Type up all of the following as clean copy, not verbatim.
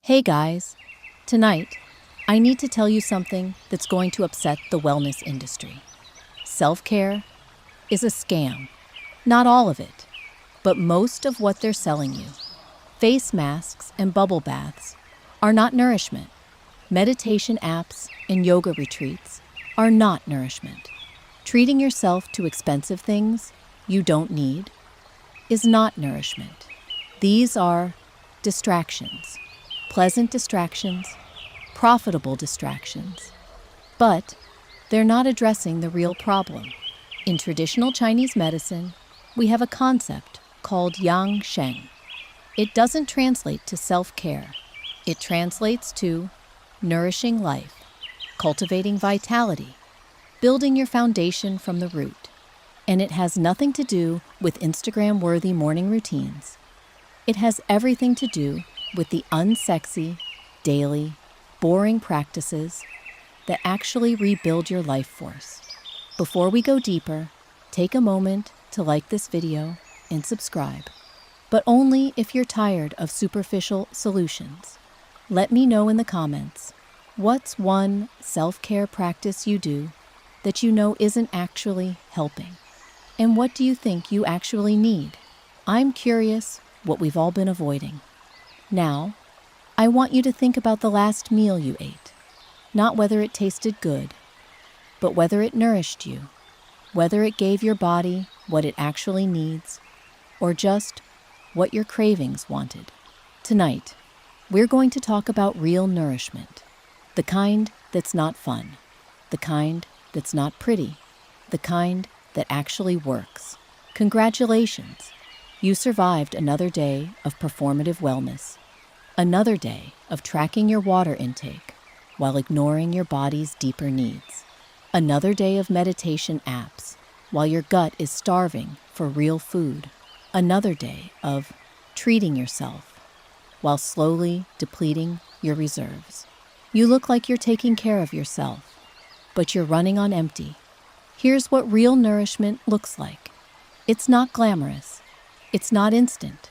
Hey guys, tonight I need to tell you something that's going to upset the wellness industry. Self-care is a scam. Not all of it, but most of what they're selling you. Face masks and bubble baths are not nourishment. Meditation apps and yoga retreats are not nourishment. Treating yourself to expensive things you don't need is not nourishment. These are distractions. Pleasant distractions, profitable distractions. But they're not addressing the real problem. In traditional Chinese medicine, we have a concept called yang sheng. It doesn't translate to self-care. It translates to nourishing life, cultivating vitality, building your foundation from the root. And it has nothing to do with Instagram-worthy morning routines. It has everything to do with the unsexy, daily, boring practices that actually rebuild your life force. Before we go deeper, take a moment to like this video and subscribe. But only if you're tired of superficial solutions. Let me know in the comments, what's one self-care practice you do that you know isn't actually helping? And what do you think you actually need? I'm curious what we've all been avoiding. Now, I want you to think about the last meal you ate. Not whether it tasted good, but whether it nourished you, whether it gave your body what it actually needs, or just what your cravings wanted. Tonight, we're going to talk about real nourishment. The kind that's not fun, the kind that's not pretty, the kind that actually works. Congratulations! You survived another day of performative wellness, another day of tracking your water intake while ignoring your body's deeper needs, another day of meditation apps while your gut is starving for real food, another day of treating yourself while slowly depleting your reserves. You look like you're taking care of yourself, but you're running on empty. Here's what real nourishment looks like. It's not glamorous. It's not instant.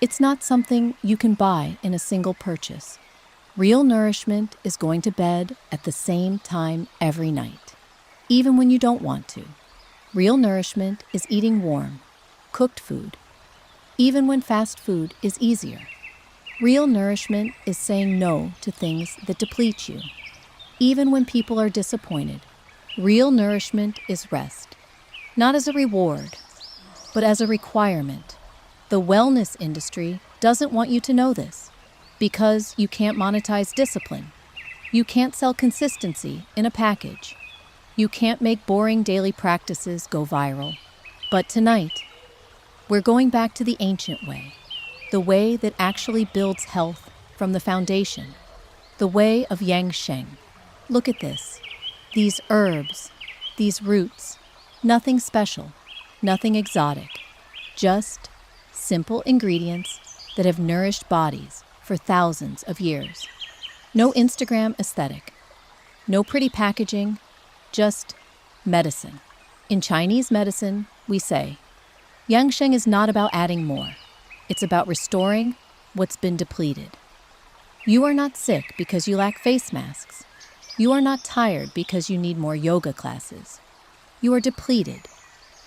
It's not something you can buy in a single purchase. Real nourishment is going to bed at the same time every night, even when you don't want to. Real nourishment is eating warm, cooked food, even when fast food is easier. Real nourishment is saying no to things that deplete you, even when people are disappointed. Real nourishment is rest, not as a reward, but as a requirement. The wellness industry doesn't want you to know this because you can't monetize discipline. You can't sell consistency in a package. You can't make boring daily practices go viral. But tonight, we're going back to the ancient way, the way that actually builds health from the foundation, the way of yang sheng. Look at this. These herbs, these roots, nothing special. Nothing exotic, just simple ingredients that have nourished bodies for thousands of years. No Instagram aesthetic, no pretty packaging, just medicine. In Chinese medicine, we say, yang sheng is not about adding more. It's about restoring what's been depleted. You are not sick because you lack face masks. You are not tired because you need more yoga classes. You are depleted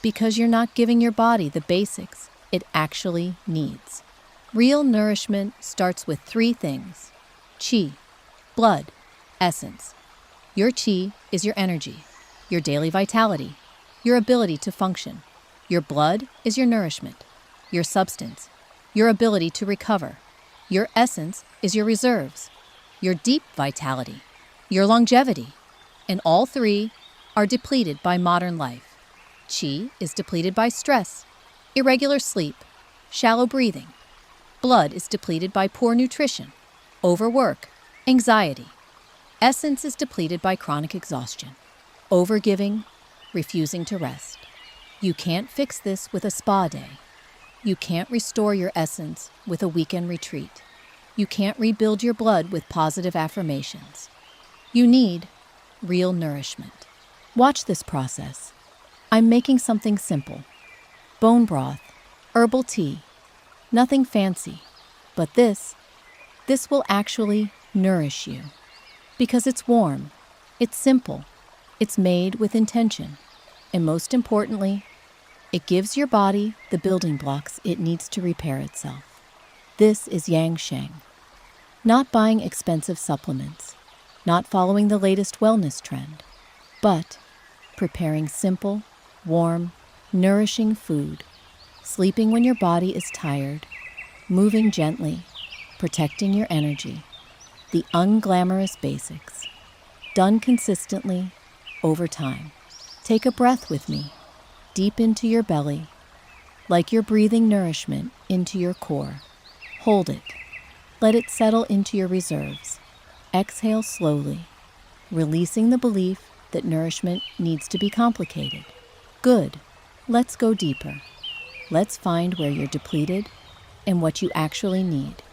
because you're not giving your body the basics it actually needs. Real nourishment starts with three things: qi, blood, essence. Your qi is your energy, your daily vitality, your ability to function. Your blood is your nourishment, your substance, your ability to recover. Your essence is your reserves, your deep vitality, your longevity. And all three are depleted by modern life. Qi is depleted by stress, irregular sleep, shallow breathing. Blood is depleted by poor nutrition, overwork, anxiety. Essence is depleted by chronic exhaustion, overgiving, refusing to rest. You can't fix this with a spa day. You can't restore your essence with a weekend retreat. You can't rebuild your blood with positive affirmations. You need real nourishment. Watch this process. I'm making something simple. Bone broth, herbal tea, nothing fancy. But this This will actually nourish you because it's warm, it's simple, it's made with intention, and most importantly, it gives your body the building blocks it needs to repair itself. This is Yang Sheng. Not buying expensive supplements, not following the latest wellness trend, but preparing simple, warm, nourishing food, sleeping when your body is tired, moving gently, protecting your energy, the unglamorous basics, done consistently over time. Take a breath with me, deep into your belly, like you're breathing nourishment into your core. Hold it. Let it settle into your reserves. Exhale slowly, releasing the belief that nourishment needs to be complicated. Good. Let's go deeper. Let's find where you're depleted and what you actually need.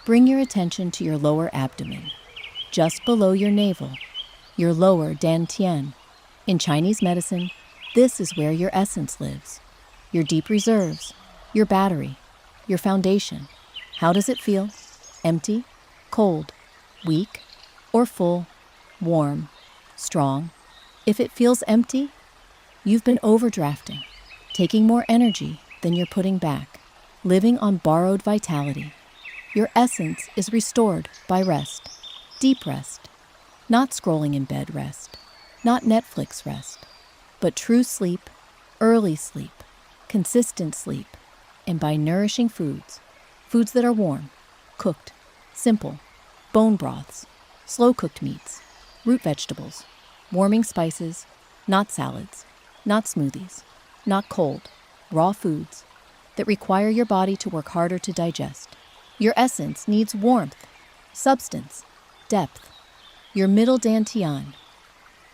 Bring your attention to your lower abdomen, just below your navel, your lower dantian. In Chinese medicine, this is where your essence lives. Your deep reserves, your battery, your foundation. How does it feel? Empty, cold, weak, or full, warm, strong? If it feels empty, you've been overdrafting, taking more energy than you're putting back, living on borrowed vitality. Your essence is restored by rest, deep rest, not scrolling in bed rest, not Netflix rest, but true sleep, early sleep, consistent sleep, and by nourishing foods that are warm, cooked, simple, bone broths, slow-cooked meats, root vegetables, warming spices, not salads, not smoothies, not cold, raw foods that require your body to work harder to digest. Your essence needs warmth, substance, depth. Your middle dantian,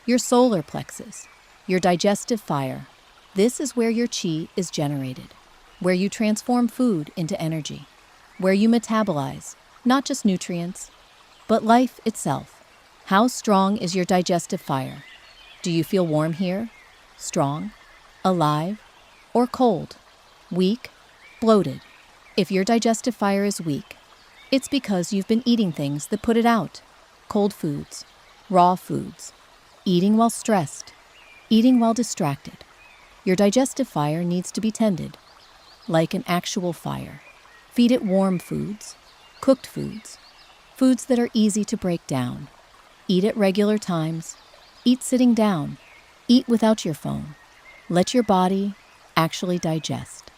your solar plexus, your digestive fire. This is where your qi is generated, where you transform food into energy, where you metabolize not just nutrients, but life itself. How strong is your digestive fire? Do you feel warm here? Strong? Alive? Or cold? Weak? Bloated? If your digestive fire is weak, it's because you've been eating things that put it out. Cold foods, raw foods, eating while stressed, eating while distracted. Your digestive fire needs to be tended, like an actual fire. Feed it warm foods, cooked foods, foods that are easy to break down. Eat at regular times, eat sitting down, eat without your phone. Let your body actually digest.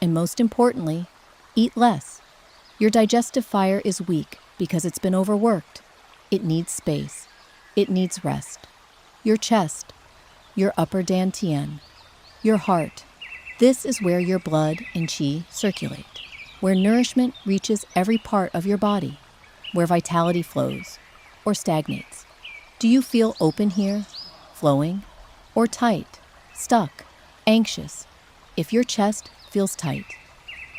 And most importantly, eat less. Your digestive fire is weak because it's been overworked. It needs space. It needs rest. Your chest, your upper dantian, your heart. This is where your blood and qi circulate, where nourishment reaches every part of your body, where vitality flows or stagnates. Do you feel open here, flowing, or tight, stuck, anxious? If your chest feels tight,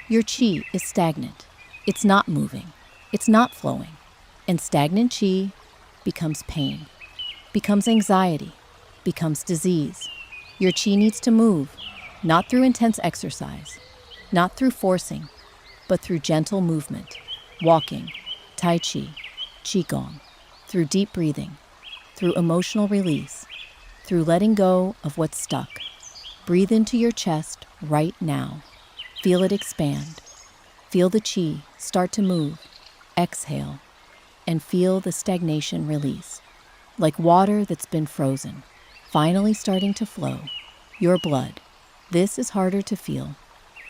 your qi is stagnant. It's not moving. It's not flowing. And stagnant qi becomes pain, becomes anxiety, becomes disease. Your qi needs to move, not through intense exercise, not through forcing, but through gentle movement, walking, tai chi, qigong, through deep breathing, through emotional release, through letting go of what's stuck. Breathe into your chest right now. Feel it expand. Feel the qi start to move. Exhale, and feel the stagnation release. Like water that's been frozen, finally starting to flow. Your blood. This is harder to feel,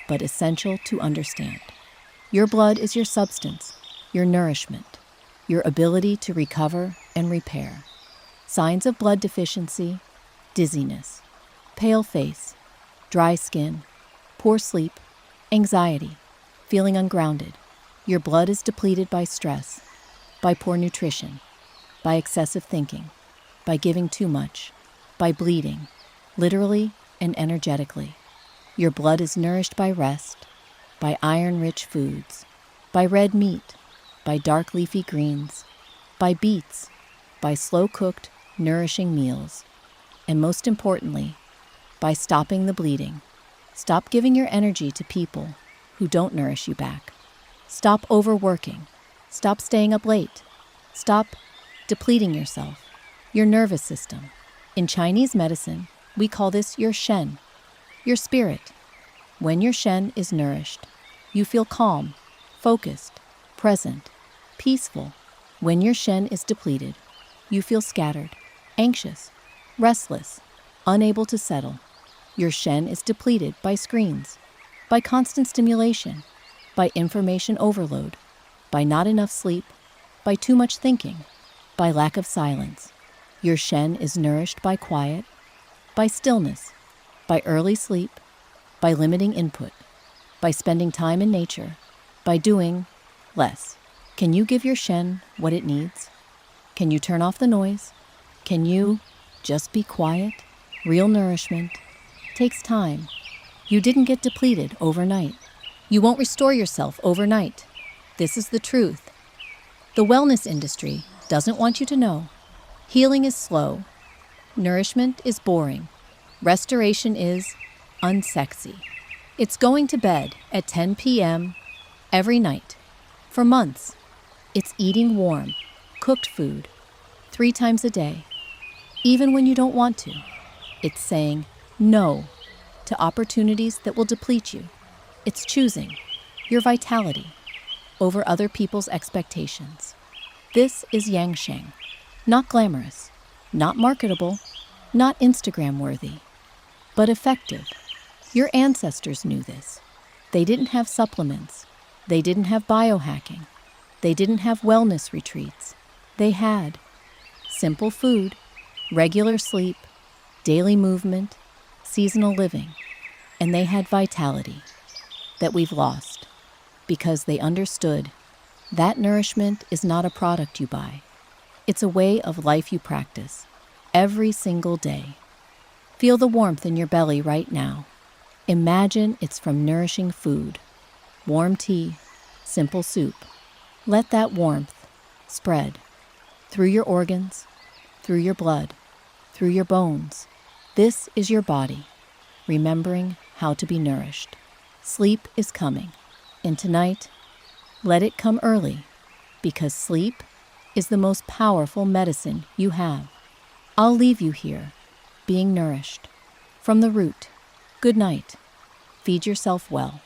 but essential to understand. Your blood is your substance, your nourishment, your ability to recover and repair. Signs of blood deficiency: dizziness, pale face, dry skin, poor sleep, anxiety, feeling ungrounded. Your blood is depleted by stress, by poor nutrition, by excessive thinking, by giving too much, by bleeding, literally and energetically. Your blood is nourished by rest, by iron-rich foods, by red meat, by dark leafy greens, by beets, by slow-cooked, nourishing meals, and most importantly, by stopping the bleeding. Stop giving your energy to people who don't nourish you back. Stop overworking. Stop staying up late. Stop depleting yourself, your nervous system. In Chinese medicine, we call this your shen, your spirit. When your shen is nourished, you feel calm, focused, present, peaceful. When your shen is depleted, you feel scattered, anxious, restless, unable to settle. Your shen is depleted by screens, by constant stimulation, by information overload, by not enough sleep, by too much thinking, by lack of silence. Your shen is nourished by quiet, by stillness, by early sleep, by limiting input, by spending time in nature, by doing less. Can you give your shen what it needs? Can you turn off the noise? Can you just be quiet? Real nourishment takes time. You didn't get depleted overnight. You won't restore yourself overnight. This is the truth. The wellness industry doesn't want you to know. Healing is slow. Nourishment is boring. Restoration is unsexy. It's going to bed at 10 p.m. every night. For months, it's eating warm, cooked food 3 times a day. Even when you don't want to, it's saying no to opportunities that will deplete you. It's choosing your vitality over other people's expectations. This is Yangsheng. Not glamorous, not marketable, not Instagram-worthy, but effective. Your ancestors knew this. They didn't have supplements. They didn't have biohacking. They didn't have wellness retreats. They had simple food, regular sleep, daily movement, seasonal living, and they had vitality that we've lost because they understood that nourishment is not a product you buy. It's a way of life you practice every single day. Feel the warmth in your belly right now. Imagine it's from nourishing food, warm tea, simple soup. Let that warmth spread through your organs, through your blood, through your bones. This is your body, remembering how to be nourished. Sleep is coming, and tonight, let it come early, because sleep is the most powerful medicine you have. I'll leave you here, being nourished. From the root, good night. Feed yourself well.